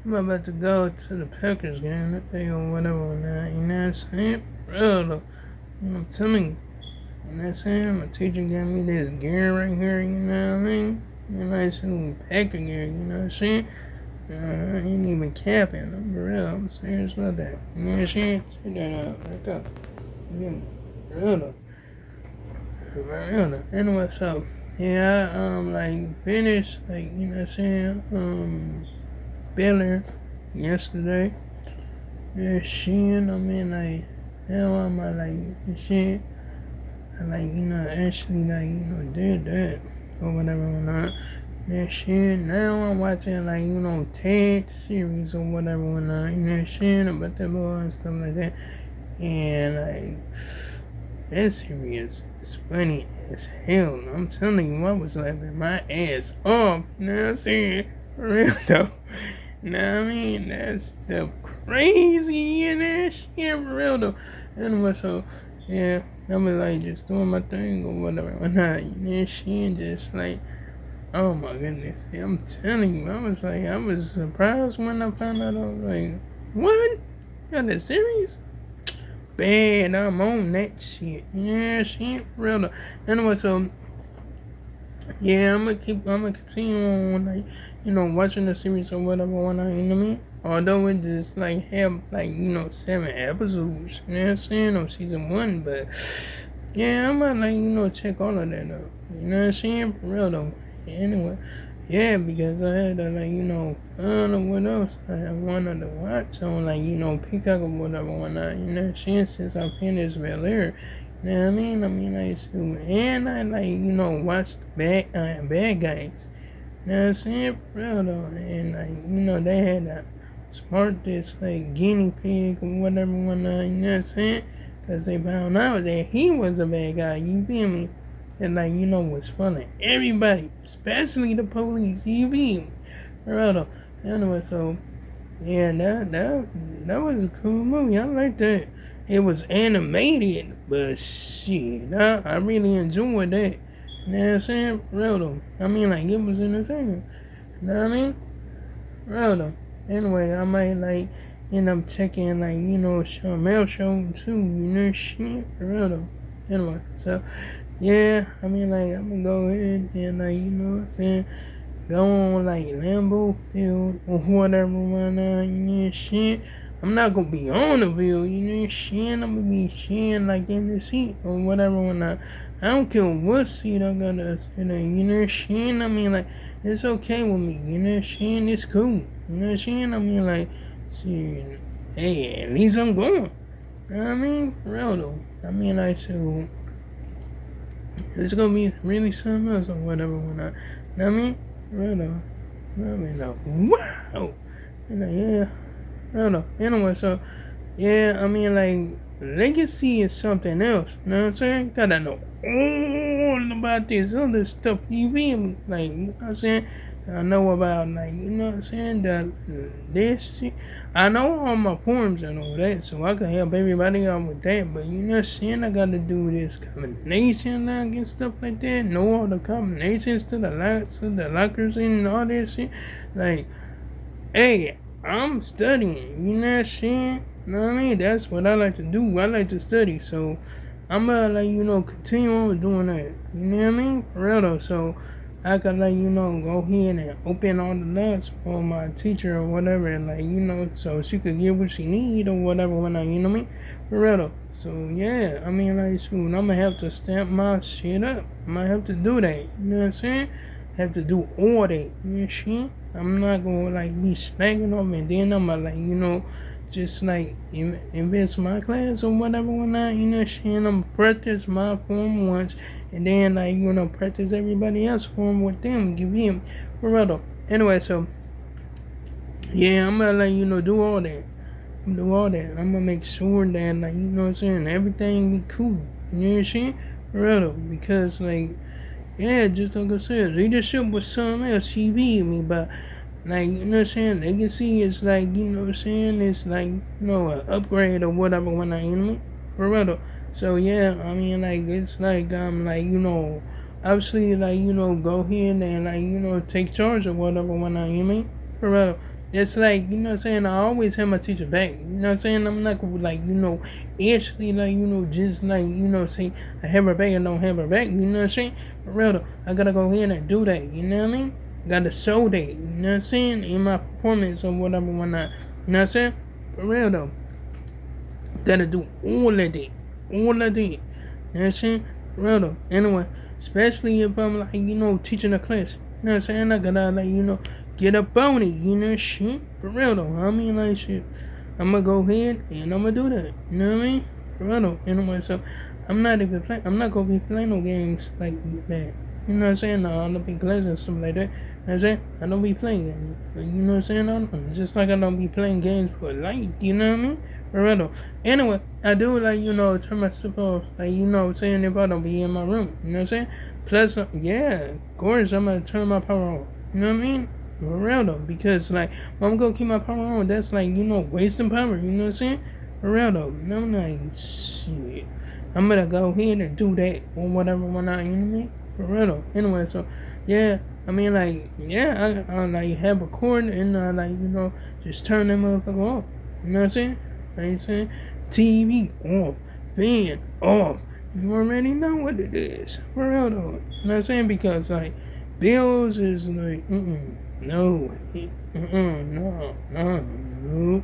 I'm about to go to the Packers game that day or whatever now, you know what I'm saying? Bro, though, you know, I'm telling you, you know what I'm saying? My teacher gave me this gear right here, you know what I mean? And I said, Packer gear, you know what I'm saying? I ain't even capping, I'm for real, I'm serious about that. You know what I'm saying? Check that out, right there. You get me? For real though. For real though. Anyway, so, yeah, like, finished, like, you know what I'm saying? Baylor yesterday. Yeah, shit, I mean, like, now I'm like, shit. I like, you know, actually, like, you know, did that or whatever or not. That shit. Now I'm watching, like, you know, TED series or whatever or not. You know, shit about that boy and stuff like that. And, like, that series is funny as hell. I'm telling you, I was laughing my ass off. You know what I'm saying? For real, though. You know what I mean? That's the crazy in that shit, for real, though. Anyway, so, yeah. I was like just doing my thing or whatever, whatnot. You know, she just like, oh my goodness. I'm telling you, I was surprised when I found out. I was like, what? Got that serious? Bad, I'm on that shit. Yeah, shit, for real though. Anyway, so yeah, I'm gonna continue on, like, you know, watching the series or whatever, whatnot, you know what I mean? Although it just, like, have, like, you know, 7 episodes, you know what I'm saying, on season 1, but, yeah, I'm gonna, like, you know, check all of that out, you know what I'm saying, for real, though. Anyway, yeah, because I had to, like, you know, I don't know what else I wanted to watch on, like, you know, Peacock or whatever, whatnot, you know what I'm saying, since I finished Bel-Air. You know what I mean? I used to, and I like, you know, watch the bad guys. You know what I'm saying? For real though. And like, you know, they had to smart this like guinea pig or whatever, whatnot, you know what I'm saying? Because they found out that he was a bad guy, you feel me? And like, you know, was fooling everybody, especially the police, you feel me? For real though. Anyway, so, yeah, that was a cool movie. I like that. It was animated, but shit, I really enjoyed that. You know what I'm saying? Real though. I mean, like, it was entertaining. You know what I mean? Real though. Anyway, I might, like, end up checking, like, you know, Mel show too. You know, shit. Real though. Anyway, so, yeah, I mean, like, I'm gonna go ahead and, like, you know what I'm saying? Go on like Lambeau Field or whatever, whatnot, you know, shit. I'm not gonna be on the field, you know, shit. I'm gonna be shit like in the seat or whatever, whatnot. I don't care what seat I gotta sit in, you know, shit. I mean, like, it's okay with me, you know, shit. It's cool, you know, shit. I mean, like, shit. Hey, at least I'm going. You know what I mean? For real though. I mean, like, so it's gonna be really something else or whatever, whatnot. You know what I mean? Real though. I mean, like, wow. And like, yeah. Real though. Anyway, so, yeah, I mean, like, legacy is something else. You know what I'm saying? Gotta know all about this other stuff. You feel me? Like, you know what I'm saying? I know about, like, you know what I'm saying? This shit. I know all my forms and all that, so I can help everybody out with that. But you know what I'm saying? I got to do this combination lock and stuff like that. Know all the combinations to the locks, to the lockers and all that shit. Like, hey, I'm studying. You know what I'm saying? You know what I mean? That's what I like to do. I like to study. So, I'm gonna, like, you know, continue on doing that. You know what I mean? For real though. So, I could, like, you know, go ahead and open all the nuts for my teacher or whatever, and, like, you know, so she could get what she need or whatever, whatnot, you know what I mean? For real though. So, yeah, I mean, like, soon I'm gonna have to stamp my shit up. I might have to do that. You know what I'm saying? Have to do all that. You know what I'm saying? I'm not gonna, like, be slacking off, and then I'm gonna, like, you know, just like invest my class or whatever, whatnot, you know, saying I'm practice my form once, and then, like, you know, practice everybody else form with them. Give him for real. Anyway, so yeah, I'm gonna, like, you know, do all that. Do all that. I'm gonna make sure that, like, you know what I'm saying, everything be cool. You know what I'm saying? For real, because, like, yeah, just like I said, leadership was something else. She beat me, but, like, you know what I'm saying? Legacy is, like, you know what I'm saying? It's like, you know, an upgrade or whatever when I, you know what I mean? For real. So, yeah, I mean, like, it's like, like, you know, obviously, like, you know, go ahead and, like, you know, take charge of whatever when I, you know what I mean? For real. It's like, you know what I'm saying, I always have my teacher back. You know what I'm saying? I'm not gonna like, actually like, just like, say I have her back and don't have her back, you know what I'm saying? For real though, I gotta go ahead and do that, you know what I mean? Gotta show that, you know what I'm saying? In my performance or whatever, whatnot. You know what I'm saying? For real though. Gotta do all of that. All of that. You know what I'm saying? For real though. Anyway, especially if I'm like, teaching a class. You know what I'm saying? I gotta like, get up on it, shit. For real though. I mean like shit. I'm gonna go ahead and I'm gonna do that. You know what I mean? For real though. Anyway, so I'm not gonna be playing no games like that. You know what I'm saying? No, I don't be playing and stuff like that. You know what I'm saying? I don't be playing games. You know what I'm saying? Just like I don't be playing games for life. You know what I mean? For real though. Anyway, I do like, turn my stuff off. Like, you know what I'm saying? If I don't be in my room. You know what I'm saying? Plus, yeah, of course, I'm gonna turn my power off. You know what I mean? For real though, because like I'm gonna keep my power on. That's like wasting power. You know what I'm saying? For real though, and I'm like shit. I'm gonna go ahead and do that or whatever when I, you know what I mean? For real though. Anyway, so yeah, I mean like yeah, I like have a cord and like just turn that motherfucker off. You know what I'm saying? Like you saying, TV off, fan off. You already know what it is. For real though. You know what I'm saying? Because like bills is like no, no.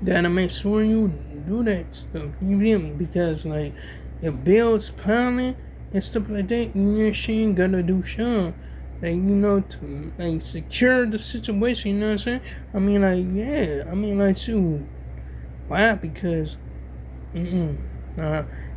Gotta make sure you do that stuff. You feel me? Because like, if bills piling and stuff like that, she ain't gotta do something. Like, to like secure the situation. You know what I'm saying? I mean, like, yeah. I mean, like, shoot. Why? Because,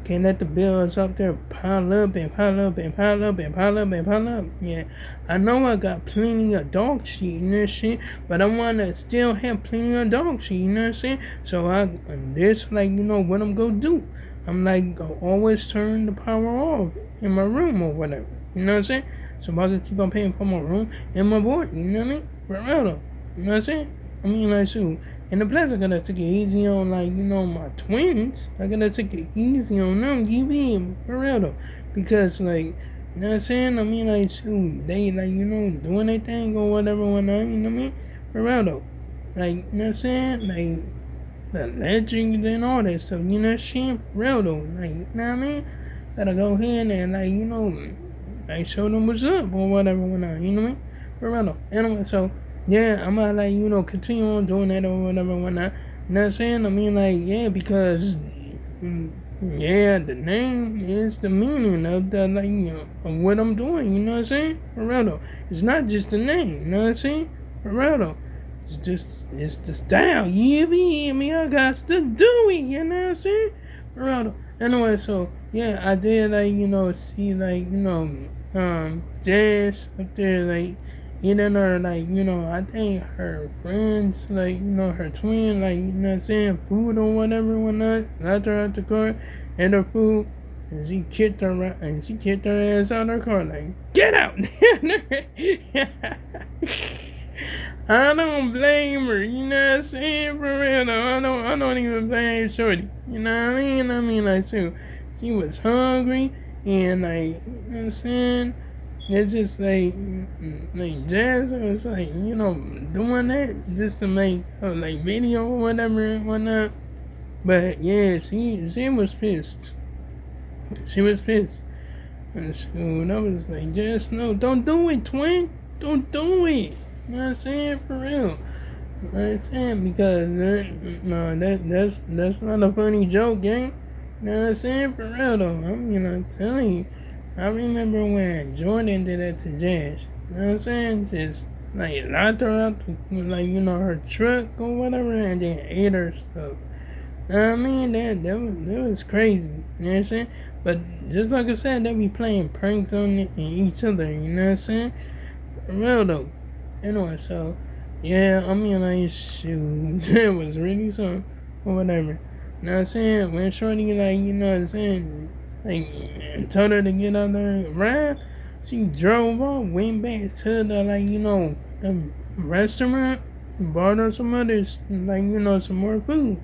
can't let the bills up there pile up and pile up and pile up and pile up and pile up. Yeah, I know I got plenty of dog shit, you know what I'm saying? But I wanna still have plenty of dog shit, you know what I'm saying? So this like, what I'm gonna do. I'm like, go always turn the power off in my room or whatever. You know what I'm saying? So I can keep on paying for my room and my board, you know what I mean? For real though. You know what I'm saying? I mean, like, shoot. And the plus, I gotta take it easy on, like, my twins. I gotta take it easy on them, you mean, for real though. Because, like, you know what I'm saying? I mean, like, shoot, they, like, doing their thing or whatever, whatnot, you know what I mean? For real though. Like, you know what I'm saying? Like, the legends and all that stuff, you know what I'm saying? For real though. Like, you know what I mean? Gotta go ahead and, like, like, show them what's up or whatever, whatnot, you know what I mean? For real though. Anyway, so. Yeah, I'm gonna like, continue on doing that or whatever, whatnot. You know what I'm saying? I mean, like, yeah, because, yeah, the name is the meaning of the, like, of what I'm doing, you know what I'm saying? For real though. It's not just the name, you know what I'm saying? For real though. It's the style, you hear me? I got to do it, you know what I'm saying? For real though. Anyway, so, yeah, I did, like, see, like, Jazz up there, like, eating her, like, I think her friends, like, her twin, like, what I'm saying, food or whatever, whatnot, knocked her out the car, and her food, and she kicked her ass out of her car, like, get out! I don't blame her, you know what I'm saying, for real, though. I don't even blame Shorty, you know what I mean? I mean, like, she was hungry, and, like, you know what I'm saying? It's just like Jazz was like, doing that just to make like video or whatever and whatnot. But yeah, she was pissed. She was pissed. And so I was like, Jazz, no, don't do it, twin. Don't do it. You know what I'm saying? For real. You know what I'm saying? Because that's not a funny joke, gang. You know what I'm saying? For real though. I'm telling you. I remember when Jordan did that to Jazz. You know what I'm saying? Just like knocked her out, like her truck or whatever, and then ate her stuff. I mean that was crazy. You know what I'm saying? But just like I said, they be playing pranks on each other. You know what I'm saying? For real though. Anyway, so yeah, I mean like shoot, that was really something or whatever. You know what I'm saying? When Shorty like you know what I'm saying. Like, told her to get out there and ride. She drove off, went back to the, restaurant, bought her some others, some more food.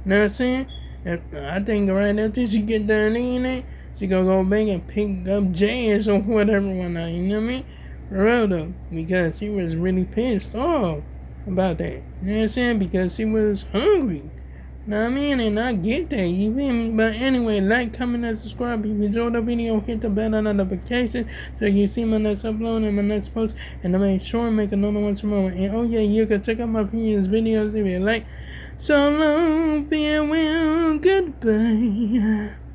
You know what I'm saying? And I think right after she get done eating it, she gonna go back and pick up Jazz or whatever, you know what I mean? For real though, because she was really pissed off about that. You know what I'm saying? Because she was hungry. You know what I mean? And I get that, you feel me? But anyway, like, comment, and subscribe. If you enjoyed the video, hit the bell notification so you see my next upload and my next post. And to make sure make another one tomorrow. And oh yeah, you can check out my previous videos if you like. So long, farewell, goodbye.